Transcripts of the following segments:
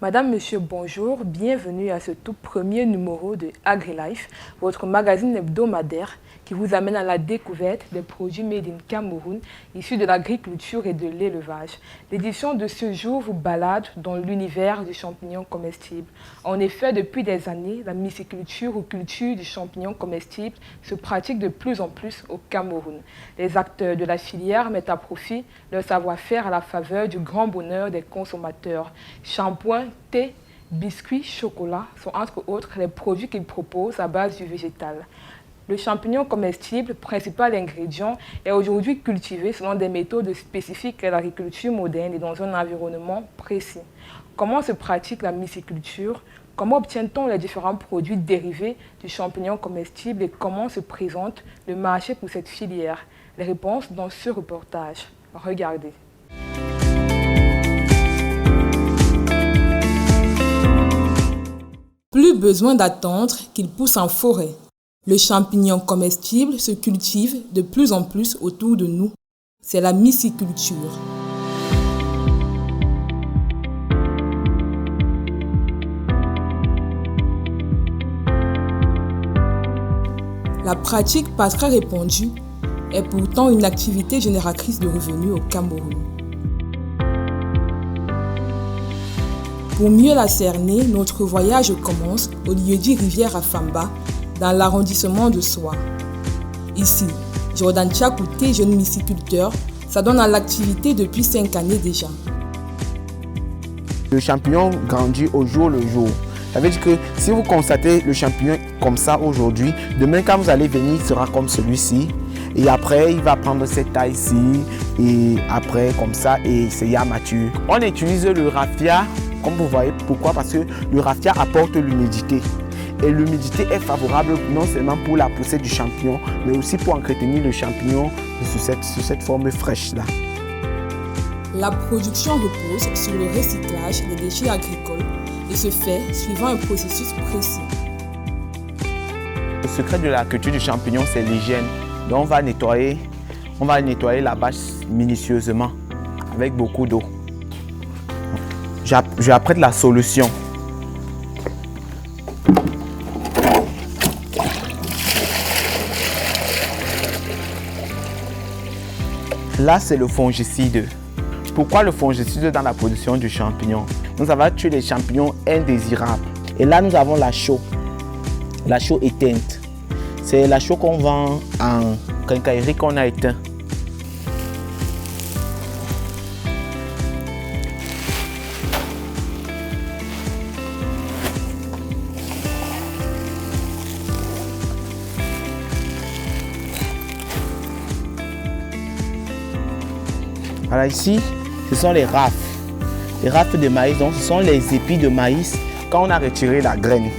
Madame, Monsieur, bonjour, bienvenue à ce tout premier numéro de AgriLife, votre magazine hebdomadaire qui vous amène à la découverte des produits made in Cameroun, issus de l'agriculture et de l'élevage. L'édition de ce jour vous balade dans l'univers du champignon comestible. En effet, depuis des années, la myciculture ou culture du champignon comestible se pratique de plus en plus au Cameroun. Les acteurs de la filière mettent à profit leur savoir-faire à la faveur du grand bonheur des consommateurs. Shampoing, thé, biscuits, chocolat sont entre autres les produits qu'ils proposent à base du végétal. Le champignon comestible, principal ingrédient, est aujourd'hui cultivé selon des méthodes spécifiques à l'agriculture moderne et dans un environnement précis. Comment se pratique la myciculture? Comment obtient-on les différents produits dérivés du champignon comestible et comment se présente le marché pour cette filière? Les réponses dans ce reportage. Regardez. Plus besoin d'attendre qu'il pousse en forêt. Le champignon comestible se cultive de plus en plus autour de nous. C'est la myciculture. La pratique pas très répandue est pourtant une activité génératrice de revenus au Cameroun. Pour mieux la cerner, notre voyage commence au lieu-dit Rivière à Famba, dans l'arrondissement de Soie. Ici, Jordan Tchakouté, jeune myciculteur, s'adonne à l'activité depuis 5 années déjà. Le champignon grandit au jour le jour. Ça veut dire que si vous constatez le champignon comme ça aujourd'hui, demain quand vous allez venir, il sera comme celui-ci. Et après, il va prendre cette taille-ci. Et après, comme ça, et c'est ya mature. On utilise le raffia, comme vous voyez. Pourquoi? Parce que le raffia apporte l'humidité. Et l'humidité est favorable non seulement pour la poussée du champignon, mais aussi pour entretenir le champignon sur cette forme fraîche-là. La production repose sur le recyclage des déchets agricoles et se fait suivant un processus précis. Le secret de la culture du champignon, c'est l'hygiène. Donc on va nettoyer la bâche minutieusement avec beaucoup d'eau. J'apprête la solution. Là, c'est le fongicide. Pourquoi le fongicide dans la production du champignon? Donc, ça va tuer les champignons indésirables. Et là, nous avons la chaux. La chaux éteinte. C'est la chaux qu'on vend en quincaillerie qu'on a éteint. Voilà, ici, ce sont les rafles. Les rafles de maïs, donc ce sont les épis de maïs quand on a retiré la graine.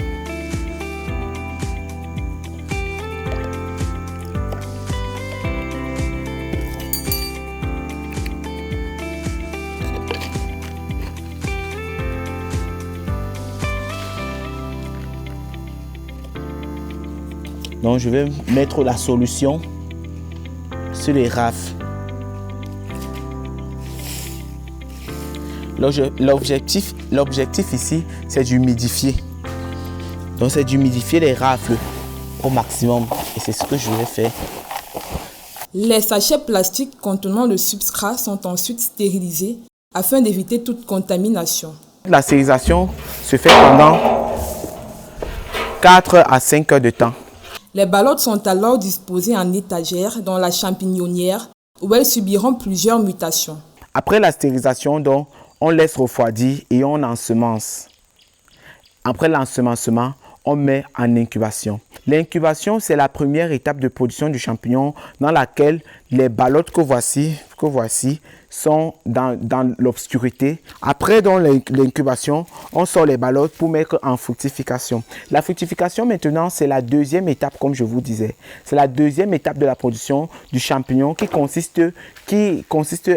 Donc je vais mettre la solution sur les rafles. L'objectif ici, c'est d'humidifier. Donc c'est d'humidifier les rafles au maximum. Et c'est ce que je vais faire. Les sachets plastiques contenant le substrat sont ensuite stérilisés afin d'éviter toute contamination. La stérilisation se fait pendant 4 à 5 heures de temps. Les ballottes sont alors disposées en étagères dans la champignonnière où elles subiront plusieurs mutations. Après la stérilisation, donc, on laisse refroidir et on ensemence. Après l'ensemencement, on met en incubation. L'incubation, c'est la première étape de production du champignon dans laquelle les ballottes que voici sont dans l'obscurité. Après l'incubation, on sort les ballottes pour mettre en fructification. La fructification maintenant, c'est la deuxième étape, comme je vous disais. C'est la deuxième étape de la production du champignon qui consiste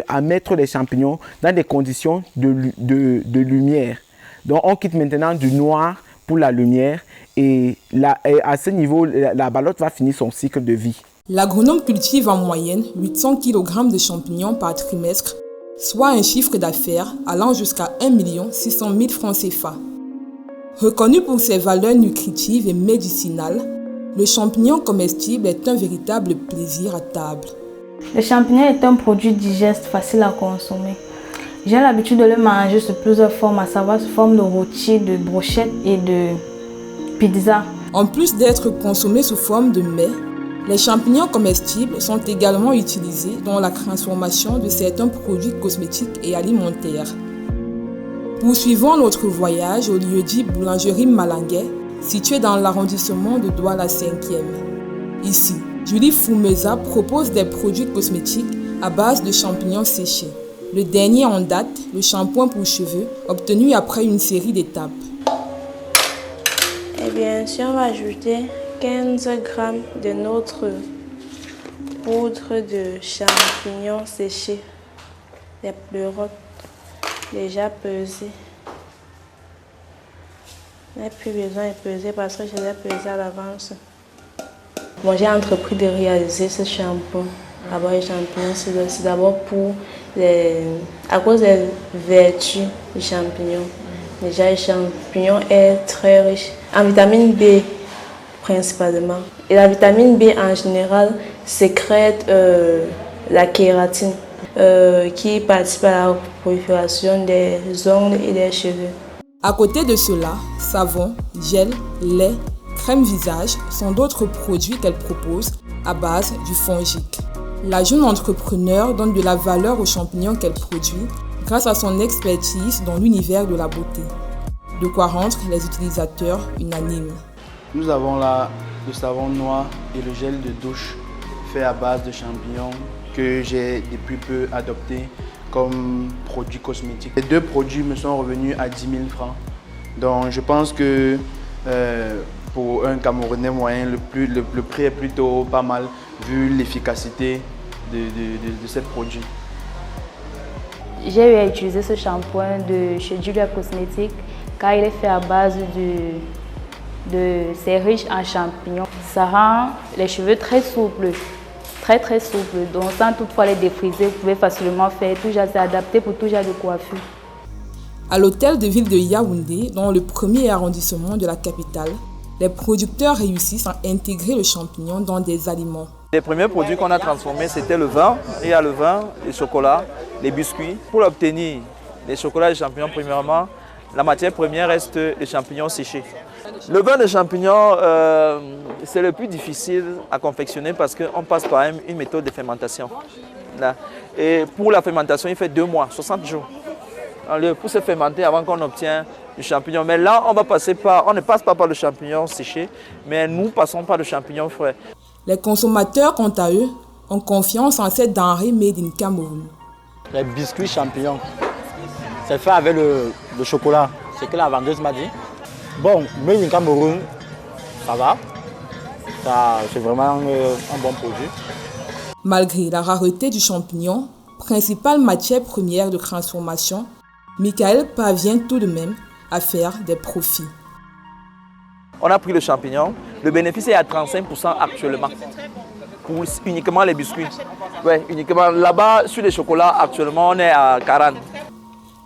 à mettre les champignons dans des conditions de lumière. Donc on quitte maintenant du noir pour la lumière et à ce niveau, la ballotte va finir son cycle de vie. L'agronome cultive en moyenne 800 kg de champignons par trimestre soit un chiffre d'affaires allant jusqu'à 1 600 000 francs CFA. Reconnu pour ses valeurs nutritives et médicinales, le champignon comestible est un véritable plaisir à table. Le champignon est un produit digeste facile à consommer. J'ai l'habitude de le manger sous plusieurs formes, à savoir sous forme de rôti, de brochette et de pizza. En plus d'être consommés sous forme de mets, les champignons comestibles sont également utilisés dans la transformation de certains produits cosmétiques et alimentaires. Poursuivons notre voyage au lieu-dit Boulangerie Malanguet, situé dans l'arrondissement de Douala 5e. Ici, Julie Foumeza propose des produits cosmétiques à base de champignons séchés. Le dernier en date, le shampoing pour cheveux, obtenu après une série d'étapes. Et bien sûr, on va ajouter 15 g de notre poudre de champignons séchés, les pleurotes déjà pesées. Je n'ai plus besoin de peser parce que je l'ai pesé à l'avance. Bon, j'ai entrepris de réaliser ce shampoing. D'abord, les champignons, c'est d'abord à cause des vertus du champignon. Déjà, le champignon est très riche en vitamine B principalement. Et la vitamine B en général sécrète la kératine qui participe à la prolifération des ongles et des cheveux. À côté de cela, savon, gel, lait, crème visage sont d'autres produits qu'elle propose à base du fongique. La jeune entrepreneur donne de la valeur aux champignons qu'elle produit grâce à son expertise dans l'univers de la beauté. De quoi rendre les utilisateurs unanimes. Nous avons là le savon noir et le gel de douche fait à base de champignons que j'ai depuis peu adopté comme produits cosmétiques. Les deux produits me sont revenus à 10 000 francs. Donc je pense que pour un Camerounais moyen, le prix est plutôt pas mal vu l'efficacité de ces produits. J'ai eu à utiliser ce shampoing de chez Julia Cosmétiques car il est fait à base c'est riche en champignons. Ça rend les cheveux très souples, très souples. Donc sans toutefois les défriser, vous pouvez facilement faire tout genre, c'est adapté pour tout genre de coiffure. À l'hôtel de ville de Yaoundé, dans le premier arrondissement de la capitale, les producteurs réussissent à intégrer le champignon dans des aliments. Les premiers produits qu'on a transformés, c'était le vin. Il y a le vin, les chocolats, les biscuits. Pour obtenir les chocolats et les champignons, premièrement, la matière première reste les champignons séchés. Le vin de champignons, c'est le plus difficile à confectionner parce qu'on passe par une méthode de fermentation. Et pour la fermentation, il fait 2 mois, 60 jours. Pour se fermenter avant qu'on obtient du champignon. Mais là, on ne passe pas par le champignon séché, mais nous passons par le champignon frais. Les consommateurs, quant à eux, ont confiance en cette denrée made in Cameroun. Les biscuits champignons, c'est fait avec le chocolat. C'est que la vendeuse m'a dit. Bon, made in Cameroun, ça va. C'est vraiment un bon produit. Malgré la rareté du champignon, principale matière première de transformation, Michael parvient tout de même à faire des profits. On a pris le champignon, le bénéfice est à 35% actuellement, pour uniquement les biscuits. Ouais, uniquement là-bas, sur les chocolats, actuellement, on est à 40%.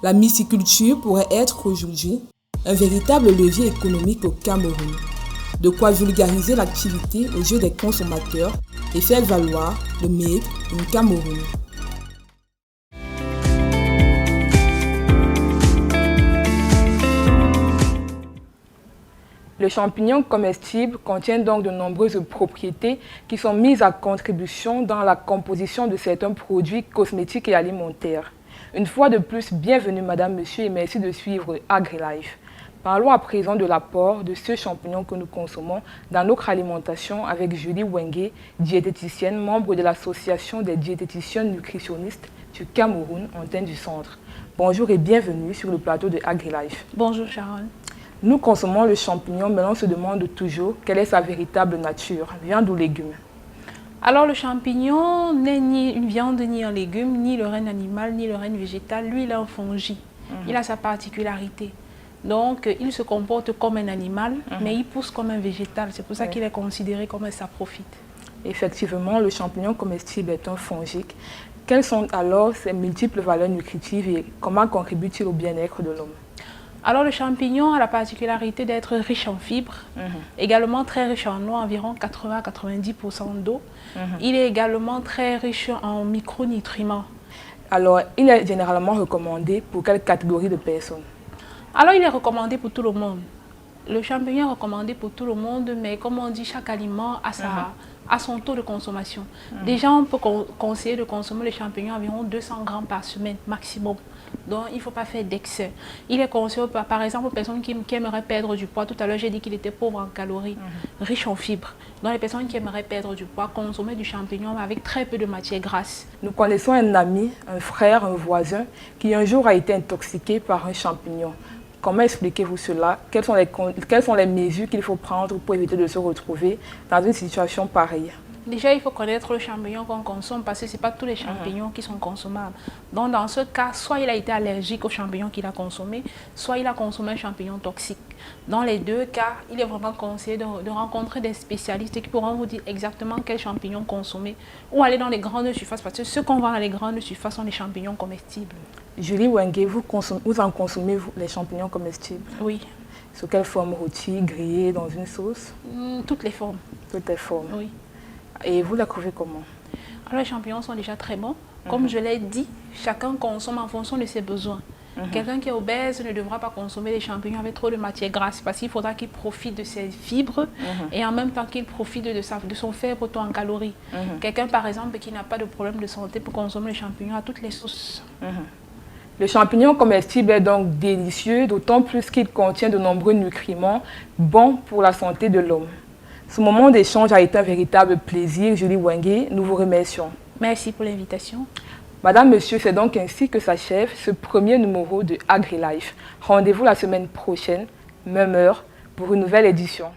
La myciculture pourrait être aujourd'hui un véritable levier économique au Cameroun. De quoi vulgariser l'activité aux yeux des consommateurs et faire valoir le Made in Cameroun. Le champignon comestible contient donc de nombreuses propriétés qui sont mises à contribution dans la composition de certains produits cosmétiques et alimentaires. Une fois de plus, bienvenue Madame, Monsieur et merci de suivre AgriLife. Parlons à présent de l'apport de ce champignon que nous consommons dans notre alimentation avec Julie Wengue, diététicienne, membre de l'Association des diététiciennes nutritionnistes du Cameroun, antenne du centre. Bonjour et bienvenue sur le plateau de AgriLife. Bonjour Sharon. Nous consommons le champignon, mais on se demande toujours quelle est sa véritable nature, viande ou légume. Alors le champignon n'est ni une viande, ni un légume, ni le règne animal, ni le règne végétal. Lui, il est un fongie. Il a sa particularité. Donc, il se comporte comme un animal, mais il pousse comme un végétal. C'est pour ça qu'il est considéré comme un saprophyte. Effectivement, le champignon comestible est un fongique. Quelles sont alors ces multiples valeurs nutritives et comment contribue-t-il au bien-être de l'homme? Alors le champignon a la particularité d'être riche en fibres, également très riche en eau, environ 80-90% d'eau. Il est également très riche en micronutriments. Alors, il est généralement recommandé pour quelle catégorie de personnes? Alors il est recommandé pour tout le monde. Le champignon est recommandé pour tout le monde, mais comme on dit, chaque aliment a son taux de consommation. Déjà, on peut conseiller de consommer les champignons environ 200 grammes par semaine maximum. Donc, il ne faut pas faire d'excès. Il est conseillé, par exemple, aux personnes qui aimeraient perdre du poids. Tout à l'heure, j'ai dit qu'il était pauvre en calories, riche en fibres. Donc, les personnes qui aimeraient perdre du poids, consommer du champignon avec très peu de matière grasse. Nous connaissons un ami, un frère, un voisin qui un jour a été intoxiqué par un champignon. Comment expliquez-vous cela? Quelles sont les mesures qu'il faut prendre pour éviter de se retrouver dans une situation pareille? Déjà, il faut connaître le champignon qu'on consomme parce que ce n'est pas tous les champignons qui sont consommables. Donc, dans ce cas, soit il a été allergique aux champignons qu'il a consommés, soit il a consommé un champignon toxique. Dans les deux cas, il est vraiment conseillé de rencontrer des spécialistes qui pourront vous dire exactement quels champignons consommer ou aller dans les grandes surfaces parce que ceux qu'on vend dans les grandes surfaces sont des champignons comestibles. Julie Wengue, vous en consommez les champignons comestibles? Oui. Sous quelle forme? Rôtis, grillés, dans une sauce? Toutes les formes. Toutes les formes. Oui. Et vous la trouvez comment? Alors, les champignons sont déjà très bons. Comme je l'ai dit, chacun consomme en fonction de ses besoins. Quelqu'un qui est obèse ne devra pas consommer des champignons avec trop de matière grasse parce qu'il faudra qu'il profite de ses fibres et en même temps qu'il profite de son faible taux en calories. Quelqu'un, par exemple, qui n'a pas de problème de santé peut consommer les champignons à toutes les sauces. Le champignon comestible est donc délicieux, d'autant plus qu'il contient de nombreux nutriments bons pour la santé de l'homme. Ce moment d'échange a été un véritable plaisir. Julie Wengue, nous vous remercions. Merci pour l'invitation. Madame, Monsieur, c'est donc ainsi que s'achève ce premier numéro de AgriLife. Rendez-vous la semaine prochaine, même heure, pour une nouvelle édition.